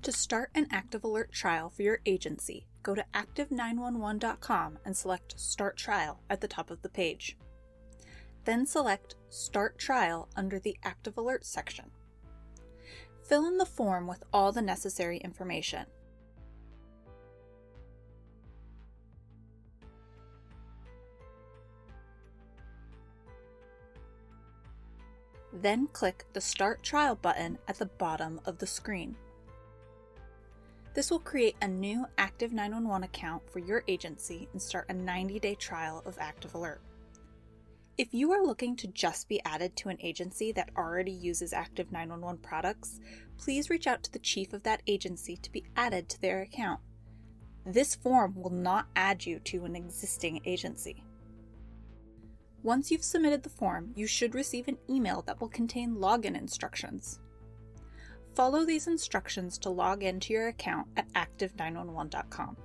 To start an ActiveAlert trial for your agency, go to active911.com and select Start Trial at the top of the page. Then select Start Trial under the ActiveAlert section. Fill in the form with all the necessary information. Then click the Start Trial button at the bottom of the screen. This will create a new Active 911 account for your agency and start a 90-day trial of ActiveAlert. If you are looking to just be added to an agency that already uses Active 911 products, please reach out to the chief of that agency to be added to their account. This form will not add you to an existing agency. Once you've submitted the form, you should receive an email that will contain login instructions. Follow these instructions to log into your account at active911.com.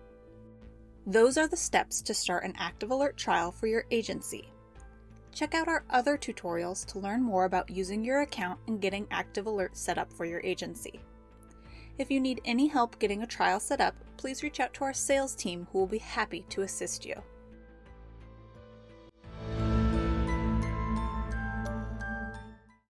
Those are the steps to start an ActiveAlert trial for your agency. Check out our other tutorials to learn more about using your account and getting ActiveAlert set up for your agency. If you need any help getting a trial set up, please reach out to our sales team who will be happy to assist you.